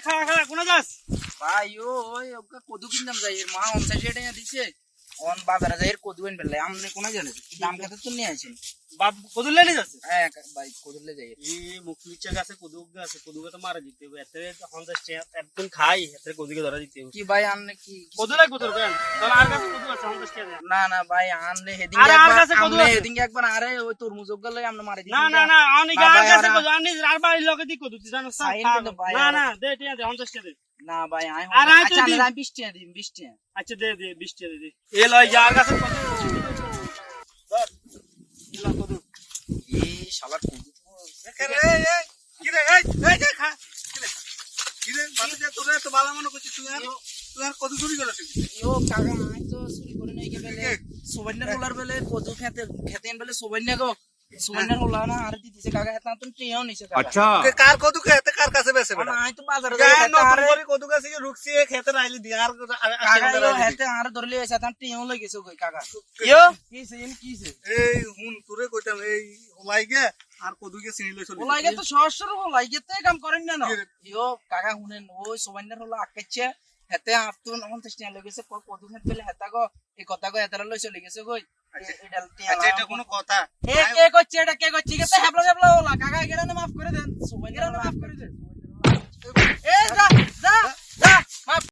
খাওয়া খাওয়া কোন যাস ভাই ওই ওকে কদু কিনতাম যাই এর মা 59 টাকা দিছে অন বাজারে যাই এর কদু এনে ফেললাই আপনি কোন জানেন দাম কত তো নিয়ে আসেন বাপ কদু লেনি যাচ্ছে হ্যাঁ ভাই কদুলে যাই এই মুখলিচা গাছে কদু আছে কদুকে তো মারা দিতে হবে এতে 50 টাকা একদম খাই এতে কদুকে ধরা দিতে হবে কি ভাই আনলে কি কদু লাগবে তোর কেন তাহলে আর কাছে কদু আছে 50 টাকা না না ভাই আনলে হেদিন আরে আর একবার কাছে কদু আমনে আছে। হেদিন একবার আরে ওই তরমুজ গলে আমরা মারি দিই না না না আমি না, আর ভাই, কাছে আর- কদু আনি আর বাড়ির লোকে দি কদু তুই জানিস সাইন কিন্তু ভাই, না আর- না দে ঠিক আছে 50 টাকা দে না ভাই আই আর আয় তুই আচ্ছা দিন। আমি 20 টাকা দিই 20 টাকা আচ্ছা দে দে 20 টাকা দে এ লয় যার কাছে কদু ধর এলা কদু এই শালার কদু ও কাকা আই তো চুরি করে নাই গেলে সোবাইনার হোলার বেলে কদু খেতে খেতে বেলে সোবাইনা গো সোবাইনার হোলা না আর দিতেছে কাকা হেতা তুমি টেও নিছে কাকা अच्छा কার কদু খেতে কার কাছে বেচে বেটা আই তো বাজারে গায়ে যাই নতুন আরে করে কদু গাছে রুকছি খেতে রাইলি দি আর কাকা ইও হেতে আর ধরলি এসে তা টেও লাগেছে কই কাকা ইও কিছে ইন কিছে এই হুন তোরে কইতাম এই হলাই গে আর কদু গে চিনি লই চলি ওলাই গে তো সহস্র হোলাই গেতে কাম করেন না ইও কাকা হুনেন ওই সোবাইনার হোলা আকাচ্ছে হেতে আপতুন 50 টাকা লাগেছে কদু খেতে বেলে হেতা গো এই কথা গো হেতারা লই চলে গেছে কই এডাল আচ্ছা এটা কোনো কথা কে করছে এটা কে করছে কে তো হেবলা হেবলা ওলা কাকা এগেরা মাফ করে দেন সোবাইনার মাফ করে দেন